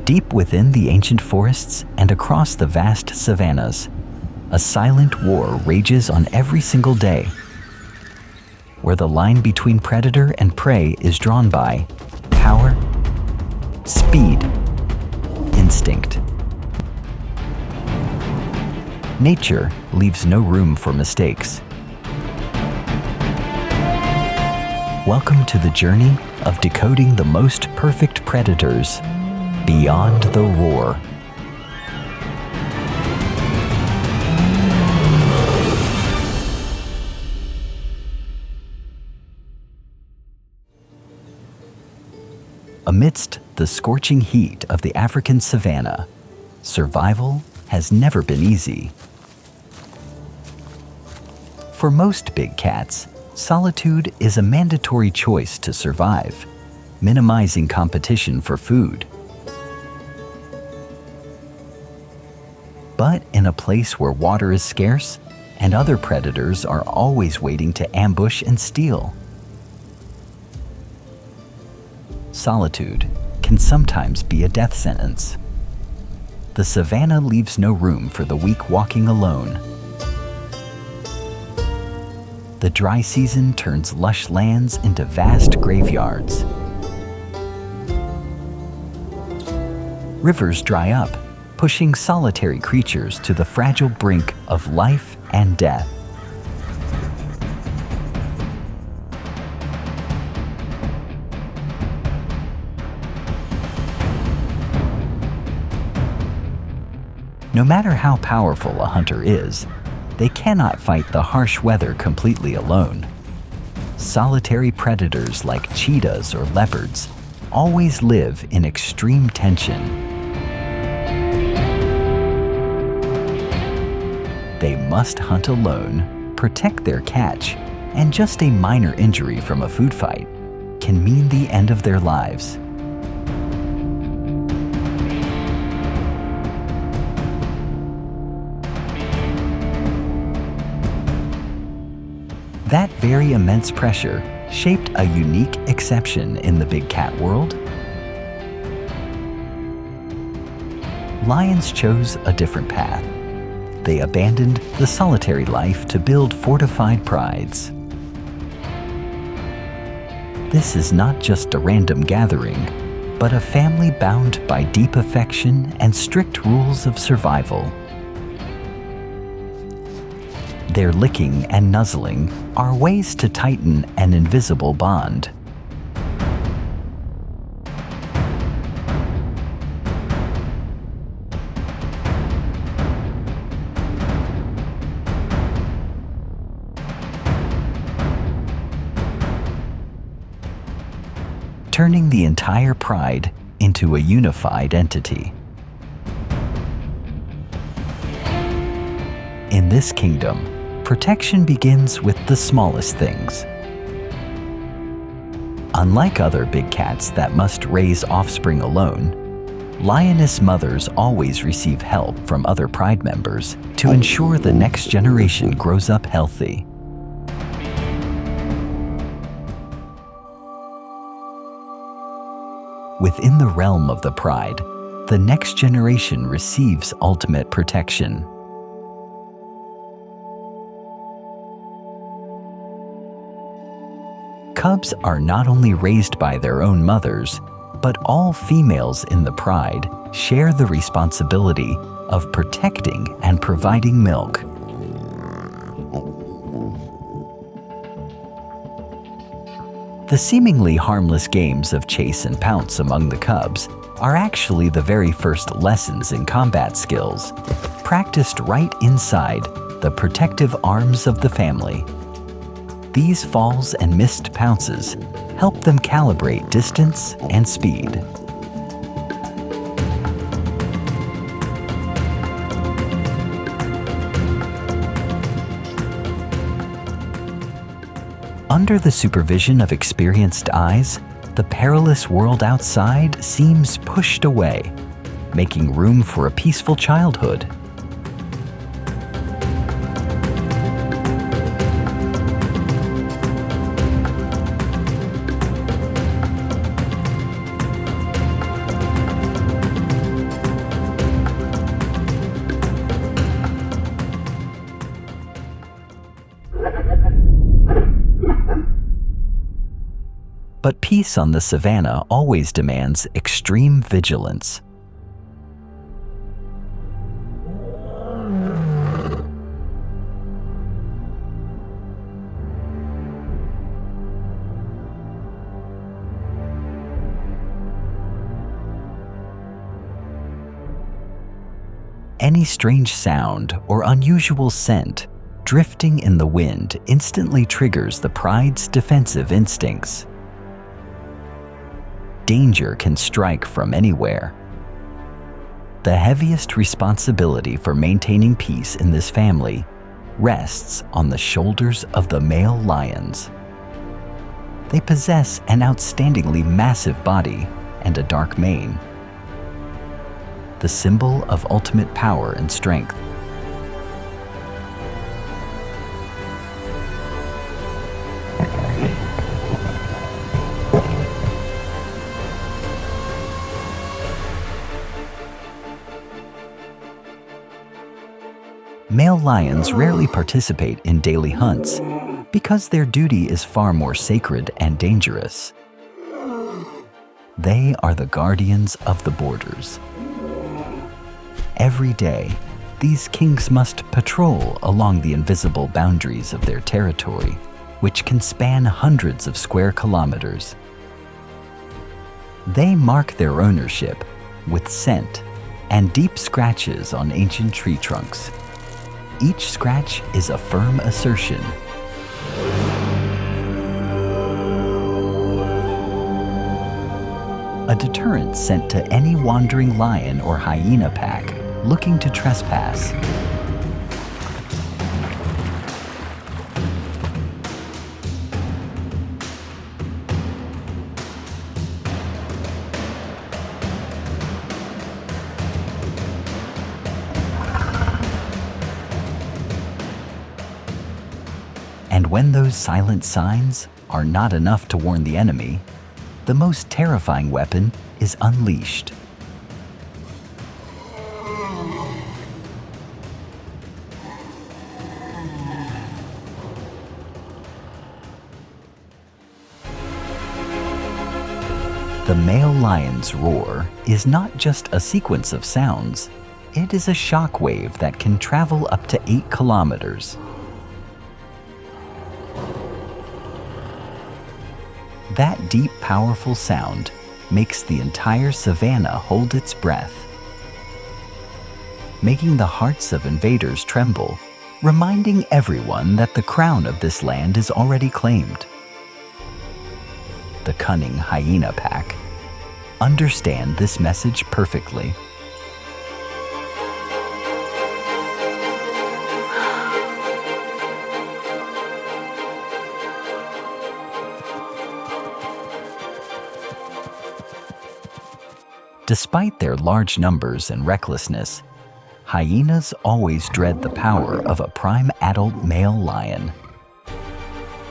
Deep within the ancient forests and across the vast savannas, a silent war rages on every single day, where the line between predator and prey is drawn by power, speed, instinct. Nature leaves no room for mistakes. Welcome to the journey of decoding the most perfect predators beyond the roar. Amidst the scorching heat of the African savanna, survival has never been easy. For most big cats, solitude is a mandatory choice to survive, minimizing competition for food. But in a place where water is scarce and other predators are always waiting to ambush and steal, solitude can sometimes be a death sentence. The savanna leaves no room for the weak walking alone. The dry season turns lush lands into vast graveyards. Rivers dry up, pushing solitary creatures to the fragile brink of life and death. No matter how powerful a hunter is, they cannot fight the harsh weather completely alone. Solitary predators like cheetahs or leopards always live in extreme tension. They must hunt alone, protect their catch, and just a minor injury from a food fight can mean the end of their lives. That very immense pressure shaped a unique exception in the big cat world. Lions chose a different path. They abandoned the solitary life to build fortified prides. This is not just a random gathering, but a family bound by deep affection and strict rules of survival. Their licking and nuzzling are ways to tighten an invisible bond. Turning the entire pride into a unified entity. In this kingdom, protection begins with the smallest things. Unlike other big cats that must raise offspring alone, lioness mothers always receive help from other pride members to ensure the next generation grows up healthy. Within the realm of the pride, the next generation receives ultimate protection. Cubs are not only raised by their own mothers, but all females in the pride share the responsibility of protecting and providing milk. The seemingly harmless games of chase and pounce among the cubs are actually the very first lessons in combat skills, practiced right inside the protective arms of the family. These falls and missed pounces help them calibrate distance and speed. Under the supervision of experienced eyes, the perilous world outside seems pushed away, making room for a peaceful childhood. peace on the savanna always demands extreme vigilance. Any strange sound or unusual scent drifting in the wind instantly triggers the pride's defensive instincts. Danger can strike from anywhere. The heaviest responsibility for maintaining peace in this family rests on the shoulders of the male lions. They possess an outstandingly massive body and a dark mane, the symbol of ultimate power and strength. Male lions rarely participate in daily hunts because their duty is far more sacred and dangerous. They are the guardians of the borders. Every day, these kings must patrol along the invisible boundaries of their territory, which can span hundreds of square kilometers. They mark their ownership with scent and deep scratches on ancient tree trunks. Each scratch is a firm assertion. A deterrent sent to any wandering lion or hyena pack looking to trespass. And when those silent signs are not enough to warn the enemy, the most terrifying weapon is unleashed. The male lion's roar is not just a sequence of sounds, it is a shock wave that can travel up to 8 kilometers. That deep, powerful sound makes the entire savanna hold its breath, making the hearts of invaders tremble, reminding everyone that the crown of this land is already claimed. The cunning hyena pack understand this message perfectly. Despite their large numbers and recklessness, hyenas always dread the power of a prime adult male lion.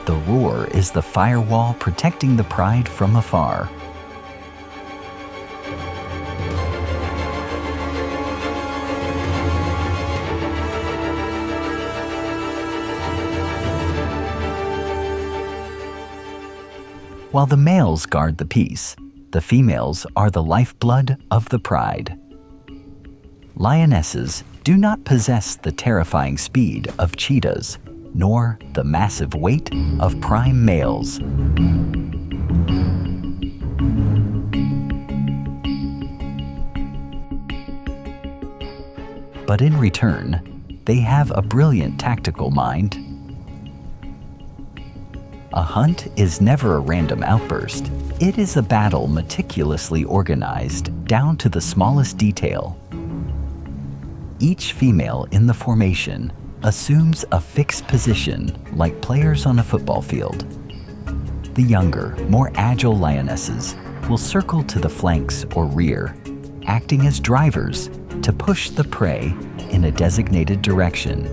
The roar is the firewall protecting the pride from afar. While the males guard the peace, the females are the lifeblood of the pride. Lionesses do not possess the terrifying speed of cheetahs, nor the massive weight of prime males. But in return, they have a brilliant tactical mind. A hunt is never a random outburst. It is a battle meticulously organized down to the smallest detail. Each female in the formation assumes a fixed position like players on a football field. The younger, more agile lionesses will circle to the flanks or rear, acting as drivers to push the prey in a designated direction.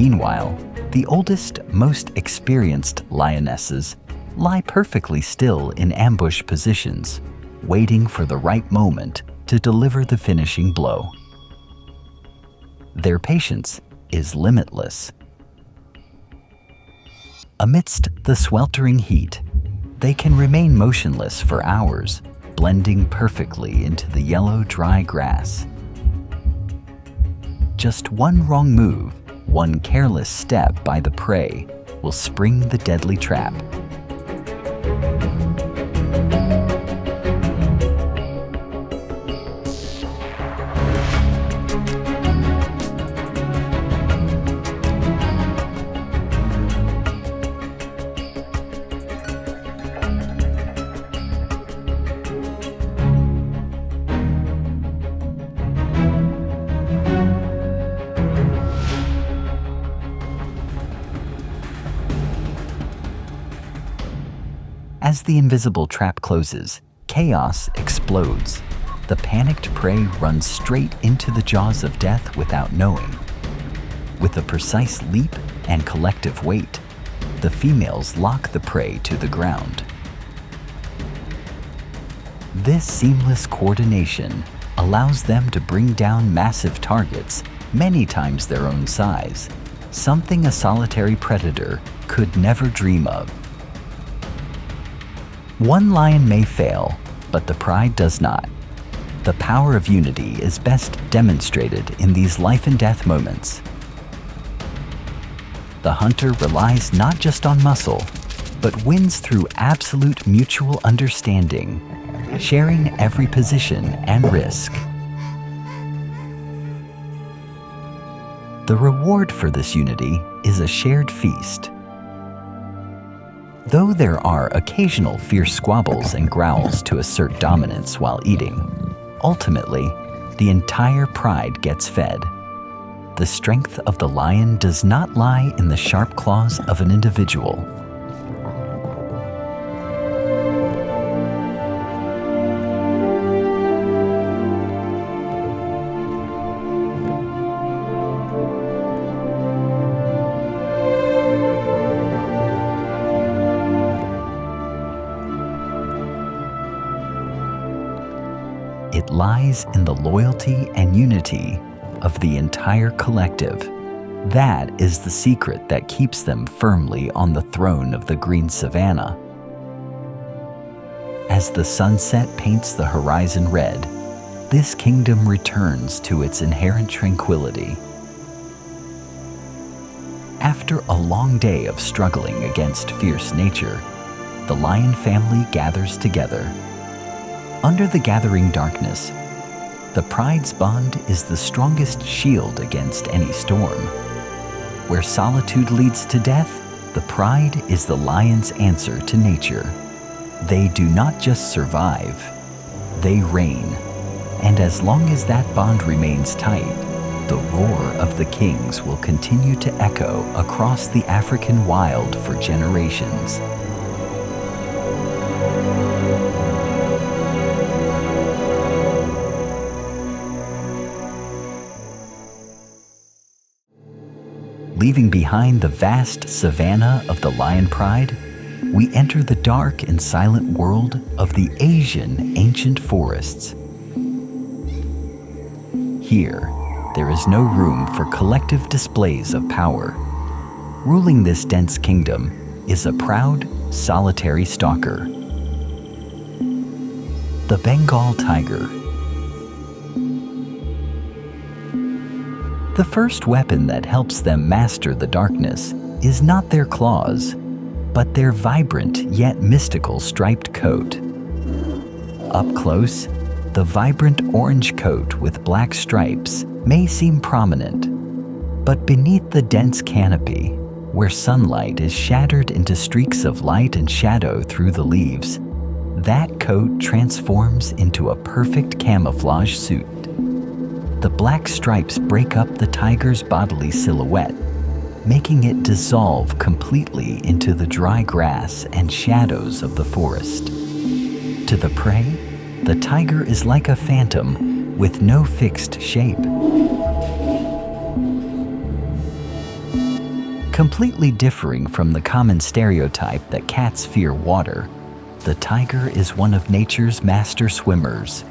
Meanwhile, the oldest, most experienced lionesses lie perfectly still in ambush positions, waiting for the right moment to deliver the finishing blow. Their patience is limitless. Amidst the sweltering heat, they can remain motionless for hours, blending perfectly into the yellow, dry grass. Just one wrong move, one careless step by the prey, will spring the deadly trap. As the invisible trap closes, chaos explodes. The panicked prey runs straight into the jaws of death without knowing. With a precise leap and collective weight, the females lock the prey to the ground. This seamless coordination allows them to bring down massive targets, many times their own size, something a solitary predator could never dream of. One lion may fail, but the pride does not. The power of unity is best demonstrated in these life and death moments. The hunter relies not just on muscle, but wins through absolute mutual understanding, sharing every position and risk. The reward for this unity is a shared feast. Though there are occasional fierce squabbles and growls to assert dominance while eating, ultimately, the entire pride gets fed. The strength of the lion does not lie in the sharp claws of an individual. It lies in the loyalty and unity of the entire collective. That is the secret that keeps them firmly on the throne of the green savanna. As the sunset paints the horizon red, this kingdom returns to its inherent tranquility. After a long day of struggling against fierce nature, the lion family gathers together. Under the gathering darkness, the pride's bond is the strongest shield against any storm. Where solitude leads to death, the pride is the lion's answer to nature. They do not just survive, they reign. And as long as that bond remains tight, the roar of the kings will continue to echo across the African wild for generations. Leaving behind the vast savanna of the lion pride, we enter the dark and silent world of the Asian ancient forests. Here, there is no room for collective displays of power. Ruling this dense kingdom is a proud, solitary stalker. The Bengal tiger. The first weapon that helps them master the darkness is not their claws, but their vibrant yet mystical striped coat. Up close, the vibrant orange coat with black stripes may seem prominent, but beneath the dense canopy, where sunlight is shattered into streaks of light and shadow through the leaves, that coat transforms into a perfect camouflage suit. The black stripes break up the tiger's bodily silhouette, making it dissolve completely into the dry grass and shadows of the forest. To the prey, the tiger is like a phantom with no fixed shape. Completely differing from the common stereotype that cats fear water, the tiger is one of nature's master swimmers.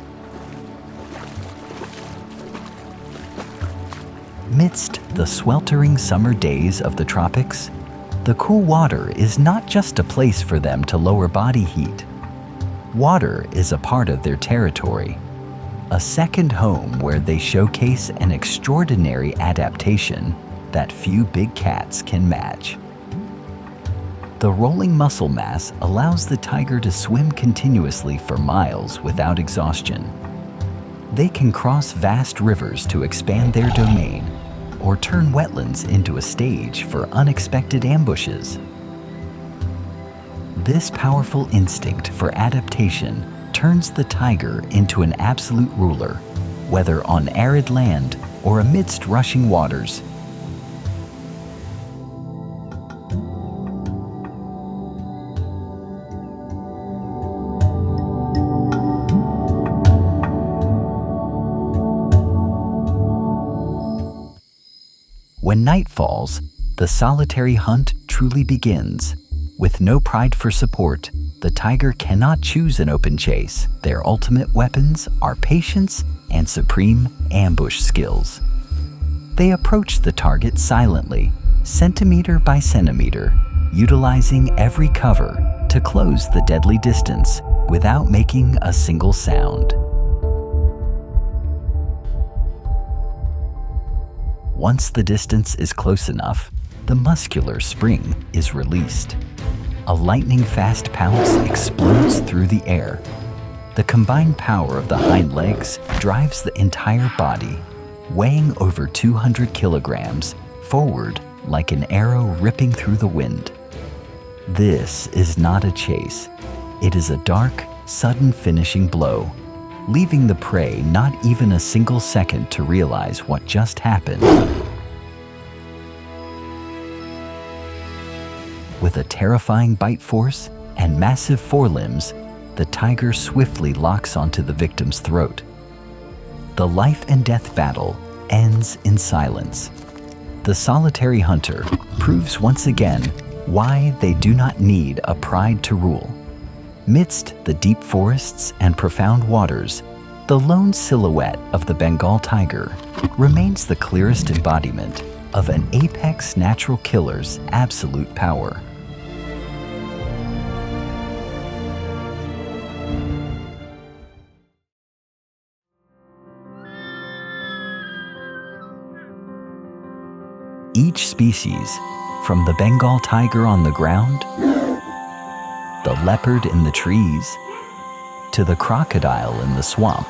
Midst the sweltering summer days of the tropics, the cool water is not just a place for them to lower body heat. Water is a part of their territory, a second home where they showcase an extraordinary adaptation that few big cats can match. The rolling muscle mass allows the tiger to swim continuously for miles without exhaustion. They can cross vast rivers to expand their domain, or turn wetlands into a stage for unexpected ambushes. This powerful instinct for adaptation turns the tiger into an absolute ruler, whether on arid land or amidst rushing waters. When night falls, the solitary hunt truly begins. With no pride for support, the tiger cannot choose an open chase. Their ultimate weapons are patience and supreme ambush skills. They approach the target silently, centimeter by centimeter, utilizing every cover to close the deadly distance without making a single sound. Once the distance is close enough, the muscular spring is released. A lightning-fast pounce explodes through the air. The combined power of the hind legs drives the entire body, weighing over 200 kilograms, forward like an arrow ripping through the wind. This is not a chase. It is a dark, sudden finishing blow, leaving the prey not even a single second to realize what just happened. With a terrifying bite force and massive forelimbs, the tiger swiftly locks onto the victim's throat. The life and death battle ends in silence. The solitary hunter proves once again why they do not need a pride to rule. Midst the deep forests and profound waters, the lone silhouette of the Bengal tiger remains the clearest embodiment of an apex natural killer's absolute power. Each species, from the Bengal tiger on the ground, the leopard in the trees, to the crocodile in the swamp,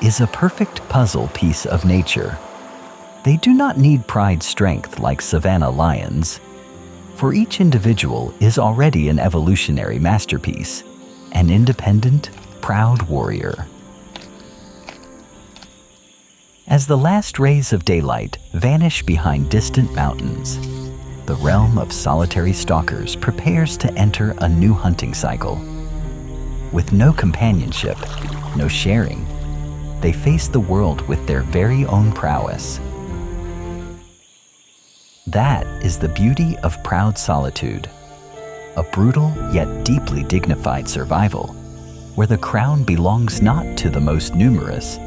is a perfect puzzle piece of nature. They do not need pride strength like savanna lions, for each individual is already an evolutionary masterpiece, an independent, proud warrior. As the last rays of daylight vanish behind distant mountains, the realm of solitary stalkers prepares to enter a new hunting cycle. With no companionship, no sharing, they face the world with their very own prowess. That is the beauty of proud solitude, a brutal yet deeply dignified survival, where the crown belongs not to the most numerous,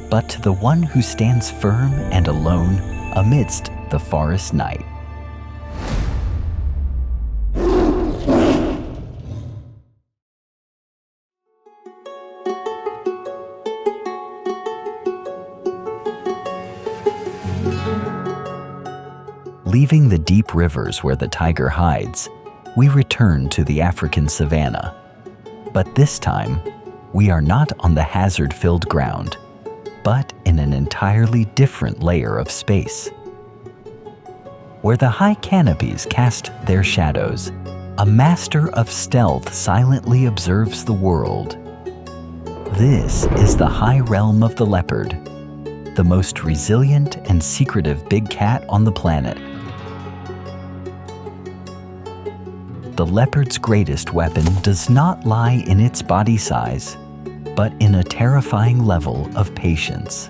but to the one who stands firm and alone amidst the forest night. Leaving the deep rivers where the tiger hides, we return to the African savanna. But this time, we are not on the hazard-filled ground, but in an entirely different layer of space. Where the high canopies cast their shadows, a master of stealth silently observes the world. This is the high realm of the leopard, the most resilient and secretive big cat on the planet. The leopard's greatest weapon does not lie in its body size, but in a terrifying level of patience.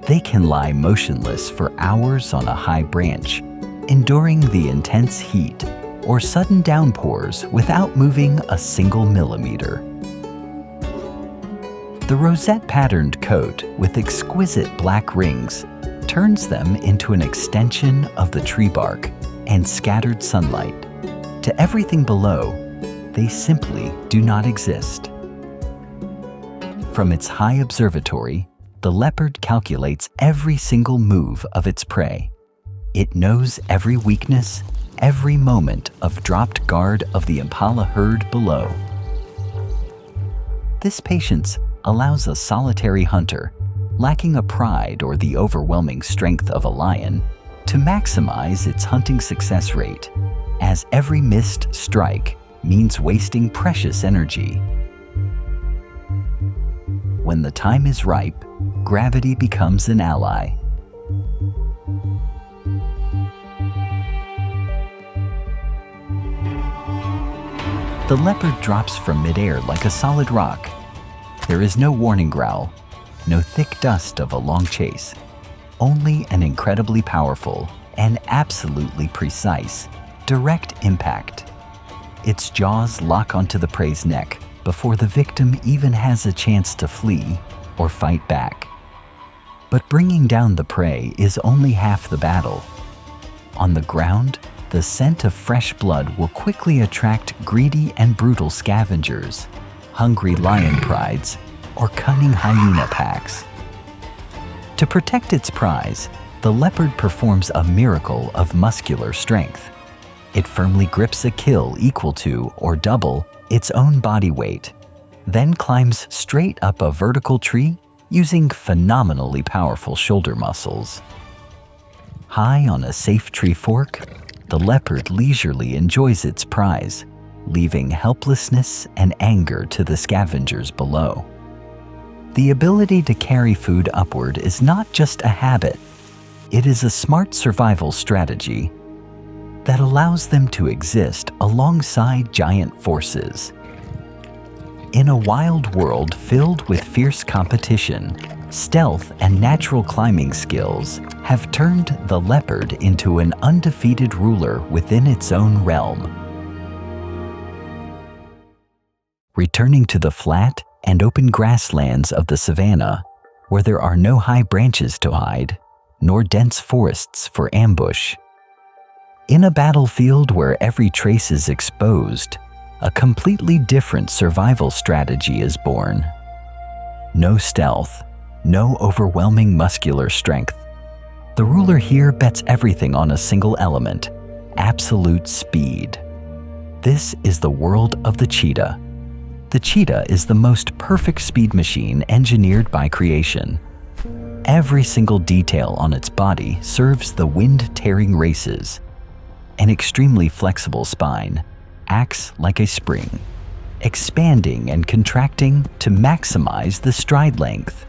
They can lie motionless for hours on a high branch, enduring the intense heat or sudden downpours without moving a single millimeter. The rosette-patterned coat with exquisite black rings turns them into an extension of the tree bark and scattered sunlight. To everything below, they simply do not exist. From its high observatory, the leopard calculates every single move of its prey. It knows every weakness, every moment of dropped guard of the impala herd below. This patience allows a solitary hunter, lacking a pride or the overwhelming strength of a lion, to maximize its hunting success rate, as every missed strike means wasting precious energy. When the time is ripe, gravity becomes an ally. The leopard drops from midair like a solid rock. There is no warning growl, no thick dust of a long chase, only an incredibly powerful and absolutely precise, direct impact. Its jaws lock onto the prey's neck before the victim even has a chance to flee or fight back. But bringing down the prey is only half the battle. On the ground, the scent of fresh blood will quickly attract greedy and brutal scavengers, hungry lion prides, or cunning hyena packs. To protect its prize, the leopard performs a miracle of muscular strength. It firmly grips a kill equal to or double its own body weight, then climbs straight up a vertical tree using phenomenally powerful shoulder muscles. High on a safe tree fork, the leopard leisurely enjoys its prize, leaving helplessness and anger to the scavengers below. The ability to carry food upward is not just a habit, it is a smart survival strategy that allows them to exist alongside giant forces. In a wild world filled with fierce competition, stealth and natural climbing skills have turned the leopard into an undefeated ruler within its own realm. Returning to the flat and open grasslands of the savanna, where there are no high branches to hide, nor dense forests for ambush. In a battlefield where every trace is exposed, a completely different survival strategy is born. No stealth, no overwhelming muscular strength. The ruler here bets everything on a single element: absolute speed. This is the world of the cheetah. The cheetah is the most perfect speed machine engineered by creation. Every single detail on its body serves the wind-tearing races. An extremely flexible spine acts like a spring, expanding and contracting to maximize the stride length.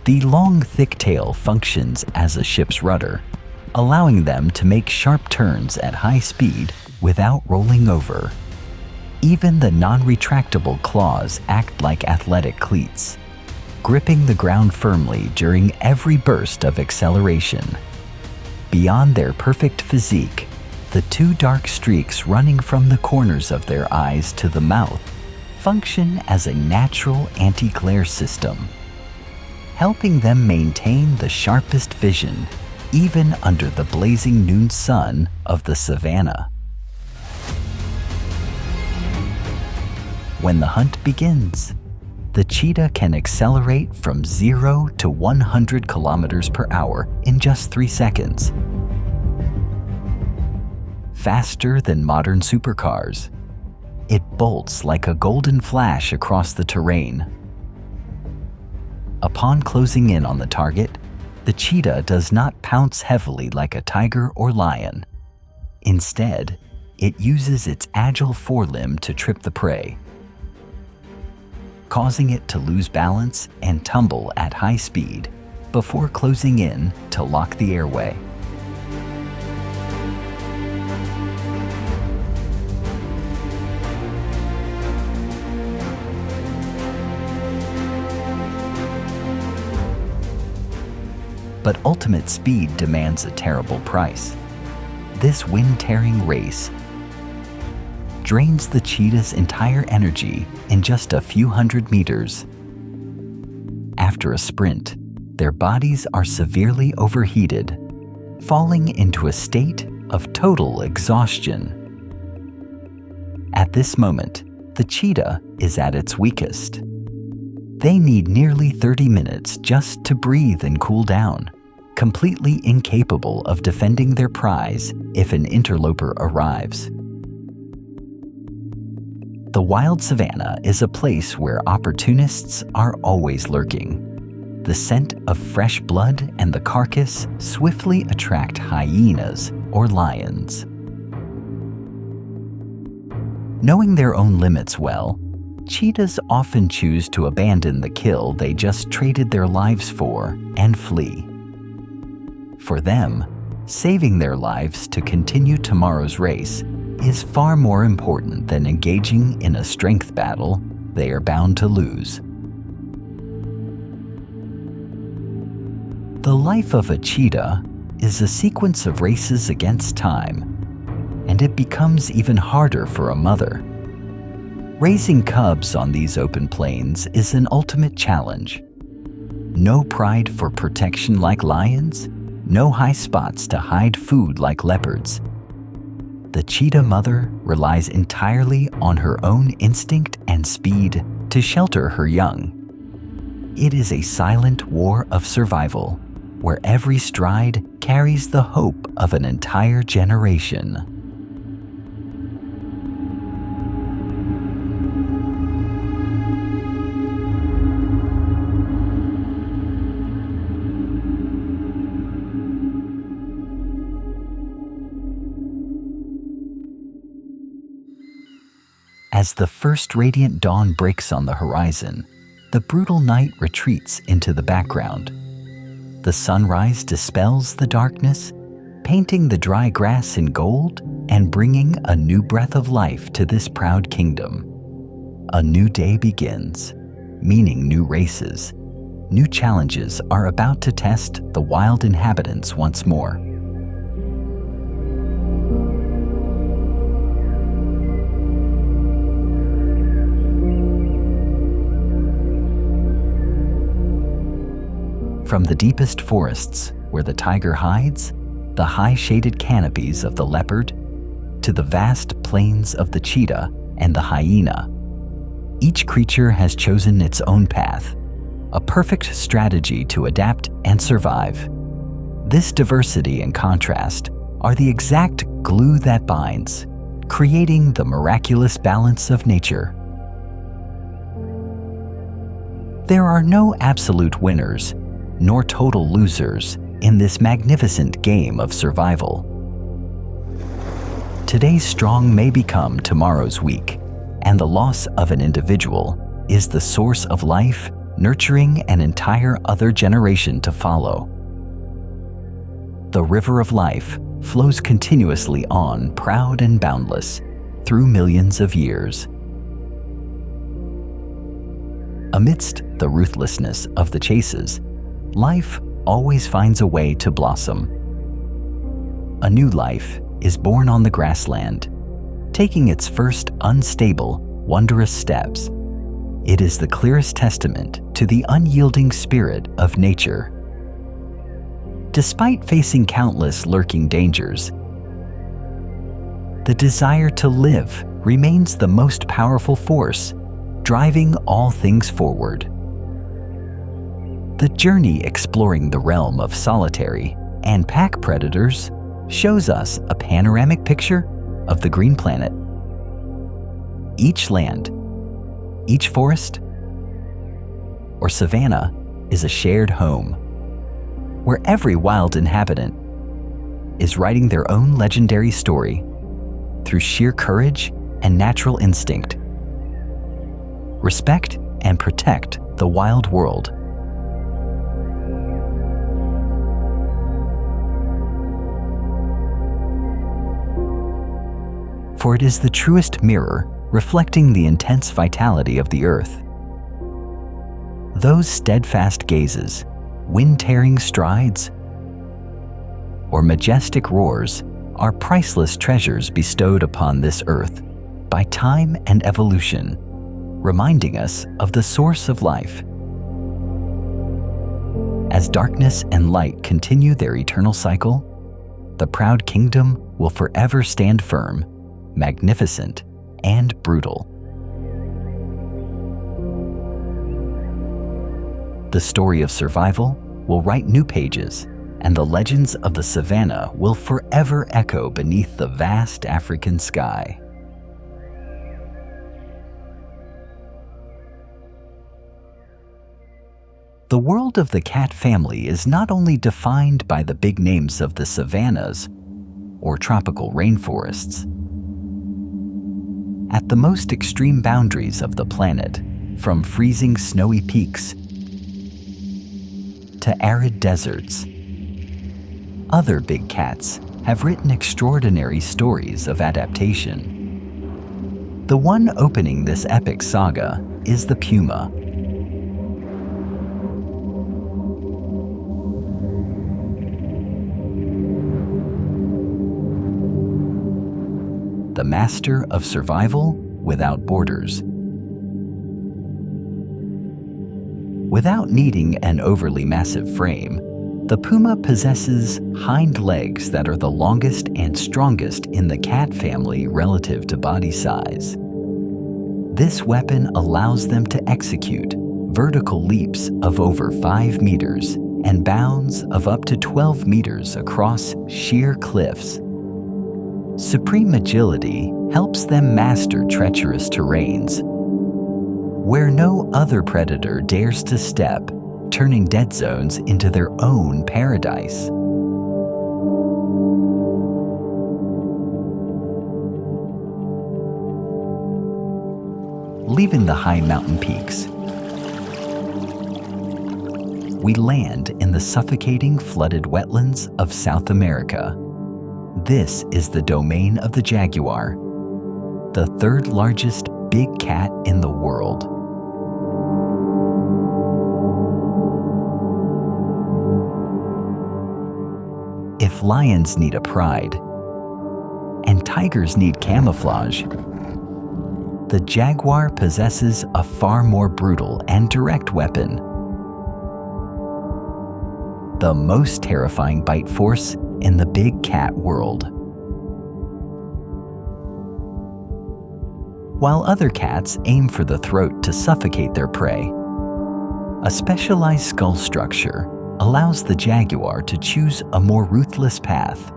The long, thick tail functions as a ship's rudder, allowing them to make sharp turns at high speed without rolling over. Even the non-retractable claws act like athletic cleats, gripping the ground firmly during every burst of acceleration. Beyond their perfect physique, the two dark streaks running from the corners of their eyes to the mouth function as a natural anti-glare system, helping them maintain the sharpest vision even under the blazing noon sun of the savanna. When the hunt begins, the cheetah can accelerate from 0 to 100 kilometers per hour in just 3 seconds. Faster than modern supercars, it bolts like a golden flash across the terrain. Upon closing in on the target, the cheetah does not pounce heavily like a tiger or lion. Instead, it uses its agile forelimb to trip the prey, causing it to lose balance and tumble at high speed before closing in to lock the airway. But ultimate speed demands a terrible price. This wind-tearing race drains the cheetah's entire energy in just a few hundred meters. After a sprint, their bodies are severely overheated, falling into a state of total exhaustion. At this moment, the cheetah is at its weakest. They need nearly 30 minutes just to breathe and cool down, completely incapable of defending their prize if an interloper arrives. The wild savanna is a place where opportunists are always lurking. The scent of fresh blood and the carcass swiftly attract hyenas or lions. Knowing their own limits well, cheetahs often choose to abandon the kill they just traded their lives for and flee. For them, saving their lives to continue tomorrow's race is far more important than engaging in a strength battle they are bound to lose. The life of a cheetah is a sequence of races against time, and it becomes even harder for a mother. Raising cubs on these open plains is an ultimate challenge. No pride for protection like lions, no high spots to hide food like leopards. The cheetah mother relies entirely on her own instinct and speed to shelter her young. It is a silent war of survival, where every stride carries the hope of an entire generation. As the first radiant dawn breaks on the horizon, the brutal night retreats into the background. The sunrise dispels the darkness, painting the dry grass in gold and bringing a new breath of life to this proud kingdom. A new day begins, meaning new races. New challenges are about to test the wild inhabitants once more. From the deepest forests where the tiger hides, the high shaded canopies of the leopard, to the vast plains of the cheetah and the hyena, each creature has chosen its own path, a perfect strategy to adapt and survive. This diversity and contrast are the exact glue that binds, creating the miraculous balance of nature. There are no absolute winners, nor total losers in this magnificent game of survival. Today's strong may become tomorrow's weak, and the loss of an individual is the source of life, nurturing an entire other generation to follow. The river of life flows continuously on, proud and boundless, through millions of years. Amidst the ruthlessness of the chases, life always finds a way to blossom. A new life is born on the grassland, taking its first unstable, wondrous steps. It is the clearest testament to the unyielding spirit of nature. Despite facing countless lurking dangers, the desire to live remains the most powerful force, driving all things forward. The journey exploring the realm of solitary and pack predators shows us a panoramic picture of the green planet. Each land, each forest, or savanna is a shared home, where every wild inhabitant is writing their own legendary story through sheer courage and natural instinct. Respect and protect the wild world. For it is the truest mirror reflecting the intense vitality of the earth. Those steadfast gazes, wind-tearing strides, or majestic roars are priceless treasures bestowed upon this earth by time and evolution, reminding us of the source of life. As darkness and light continue their eternal cycle, the proud kingdom will forever stand firm, magnificent, and brutal. The story of survival will write new pages, and the legends of the savannah will forever echo beneath the vast African sky. The world of the cat family is not only defined by the big names of the savannas or tropical rainforests. At the most extreme boundaries of the planet, from freezing snowy peaks to arid deserts, other big cats have written extraordinary stories of adaptation. The one opening this epic saga is the puma. The master of survival without borders. Without needing an overly massive frame, the puma possesses hind legs that are the longest and strongest in the cat family relative to body size. This weapon allows them to execute vertical leaps of over 5 meters and bounds of up to 12 meters across sheer cliffs. Supreme agility helps them master treacherous terrains where no other predator dares to step, turning dead zones into their own paradise. Leaving the high mountain peaks, we land in the suffocating flooded wetlands of South America. This is the domain of the jaguar, the third largest big cat in the world. If lions need a pride, and tigers need camouflage, the jaguar possesses a far more brutal and direct weapon. The most terrifying bite force in the big cat world. While other cats aim for the throat to suffocate their prey, a specialized skull structure allows the jaguar to choose a more ruthless path,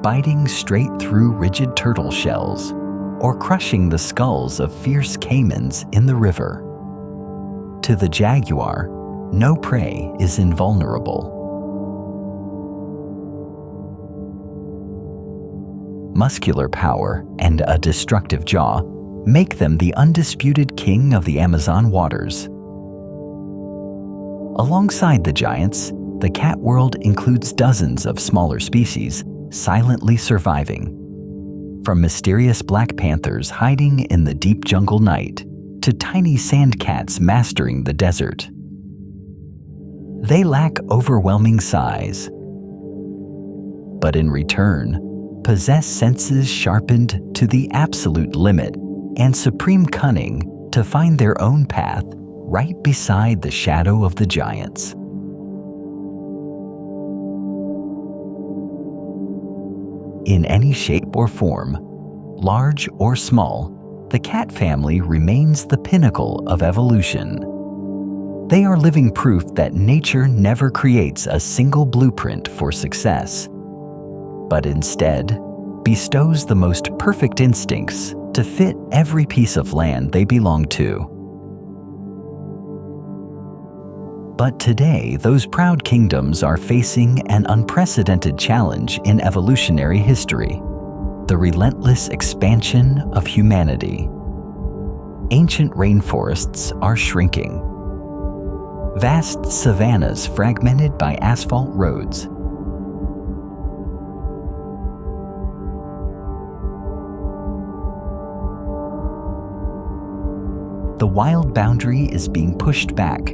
biting straight through rigid turtle shells or crushing the skulls of fierce caimans in the river. To the jaguar, no prey is invulnerable. Muscular power and a destructive jaw make them the undisputed king of the Amazon waters. Alongside the giants, the cat world includes dozens of smaller species silently surviving. From mysterious black panthers hiding in the deep jungle night to tiny sand cats mastering the desert. They lack overwhelming size, but in return, possess senses sharpened to the absolute limit and supreme cunning to find their own path right beside the shadow of the giants. In any shape or form, large or small, the cat family remains the pinnacle of evolution. They are living proof that nature never creates a single blueprint for success, but instead bestows the most perfect instincts to fit every piece of land they belong to. But today, those proud kingdoms are facing an unprecedented challenge in evolutionary history: the relentless expansion of humanity. Ancient rainforests are shrinking. Vast savannas fragmented by asphalt roads. The wild boundary is being pushed back,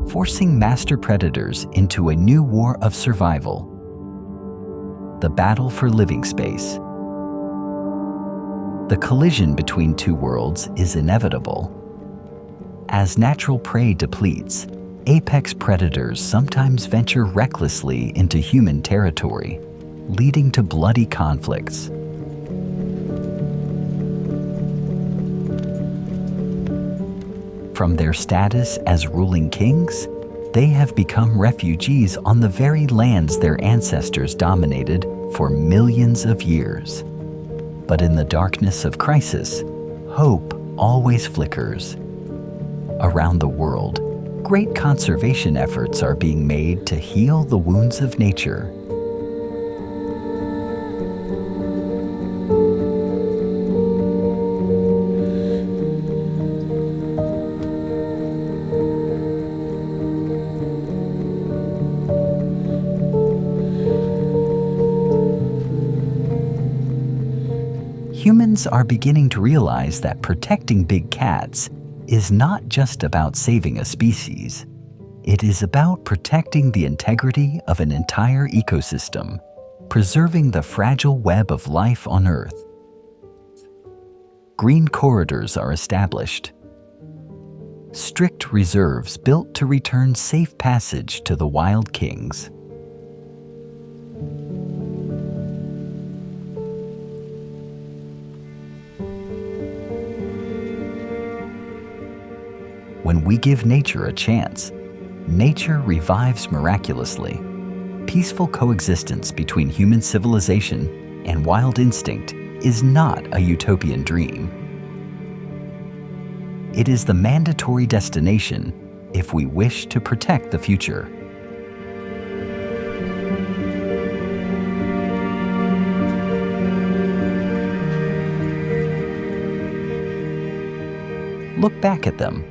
forcing master predators into a new war of survival. The battle for living space. The collision between two worlds is inevitable. As natural prey depletes, apex predators sometimes venture recklessly into human territory, leading to bloody conflicts. From their status as ruling kings, they have become refugees on the very lands their ancestors dominated for millions of years. But in the darkness of crisis, hope always flickers. Around the world, great conservation efforts are being made to heal the wounds of nature. Humans are beginning to realize that protecting big cats is not just about saving a species. It is about protecting the integrity of an entire ecosystem, preserving the fragile web of life on Earth. Green corridors are established. Strict reserves built to return safe passage to the wild kings. When we give nature a chance, nature revives miraculously. Peaceful coexistence between human civilization and wild instinct is not a utopian dream. It is the mandatory destination if we wish to protect the future. Look back at them,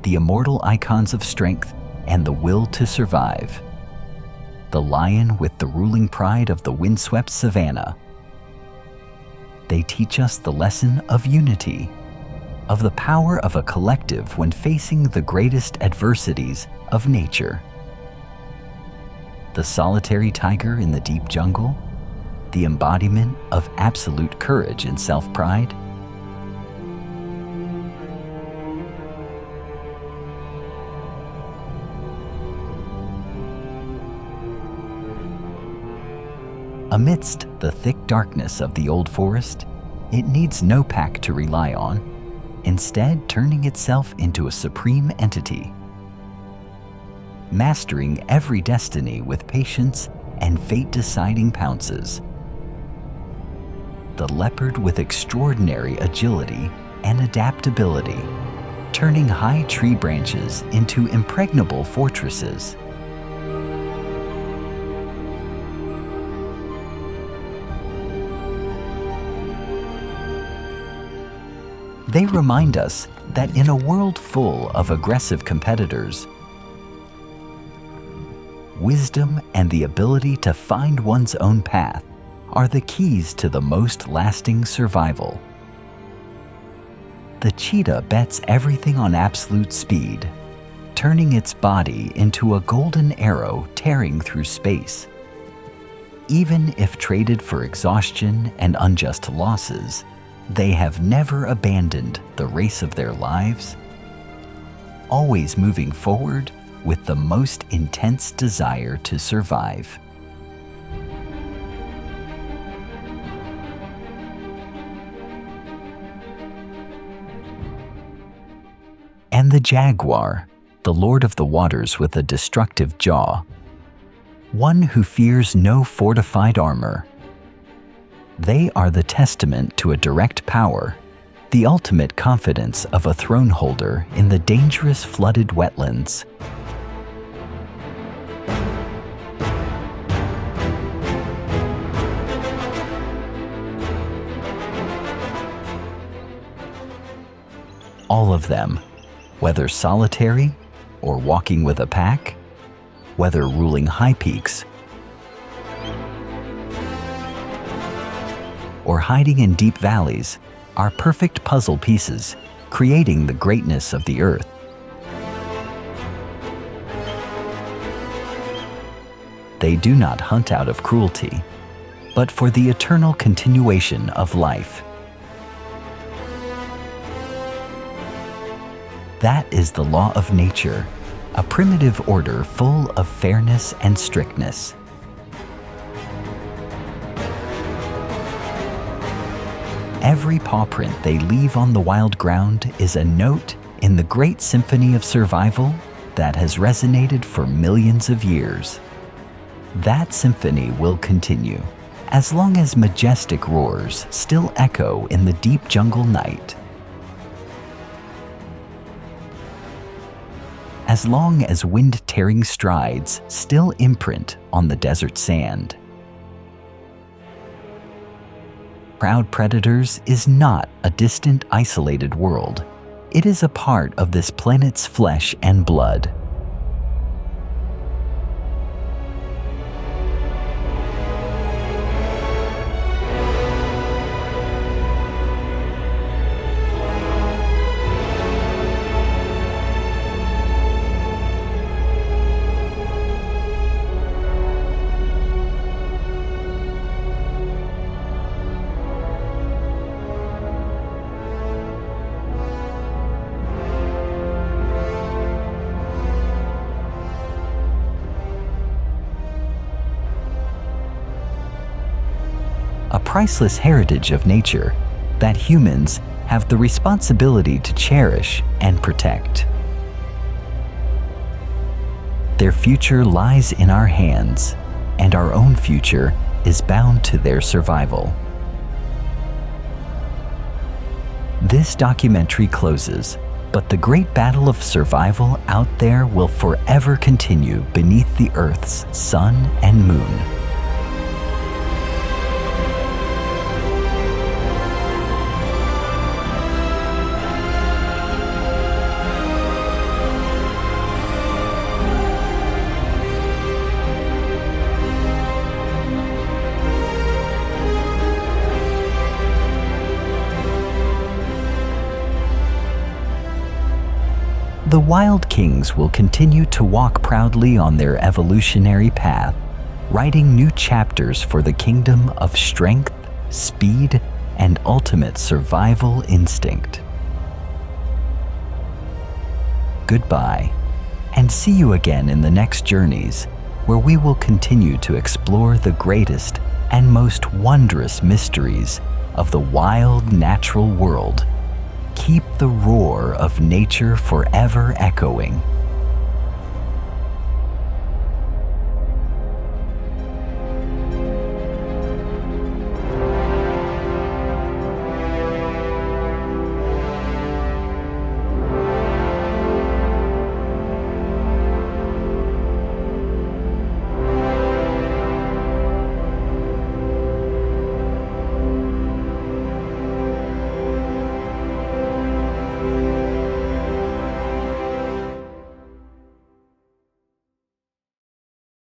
the immortal icons of strength and the will to survive. The lion with the ruling pride of the windswept savanna. They teach us the lesson of unity, of the power of a collective when facing the greatest adversities of nature. The solitary tiger in the deep jungle, the embodiment of absolute courage and self-pride. Amidst the thick darkness of the old forest, it needs no pack to rely on, instead turning itself into a supreme entity. Mastering every destiny with patience and fate-deciding pounces. The leopard with extraordinary agility and adaptability, turning high tree branches into impregnable fortresses. They remind us that in a world full of aggressive competitors, wisdom and the ability to find one's own path are the keys to the most lasting survival. The cheetah bets everything on absolute speed, turning its body into a golden arrow tearing through space. Even if traded for exhaustion and unjust losses, they have never abandoned the race of their lives, always moving forward with the most intense desire to survive. And the jaguar, the lord of the waters with a destructive jaw, one who fears no fortified armor. They are the testament to a direct power, the ultimate confidence of a throne holder in the dangerous flooded wetlands. All of them, whether solitary or walking with a pack, whether ruling high peaks or hiding in deep valleys, are perfect puzzle pieces, creating the greatness of the earth. They do not hunt out of cruelty, but for the eternal continuation of life. That is the law of nature, a primitive order full of fairness and strictness. Every paw print they leave on the wild ground is a note in the great symphony of survival that has resonated for millions of years. That symphony will continue as long as majestic roars still echo in the deep jungle night. As long as wind-tearing strides still imprint on the desert sand. Proud Predators is not a distant, isolated world. It is a part of this planet's flesh and blood. A priceless heritage of nature that humans have the responsibility to cherish and protect. Their future lies in our hands, and our own future is bound to their survival. This documentary closes, but the great battle of survival out there will forever continue beneath the Earth's sun and moon. The wild kings will continue to walk proudly on their evolutionary path, writing new chapters for the kingdom of strength, speed, and ultimate survival instinct. Goodbye, and see you again in the next journeys, where we will continue to explore the greatest and most wondrous mysteries of the wild natural world. Keep the roar of nature forever echoing.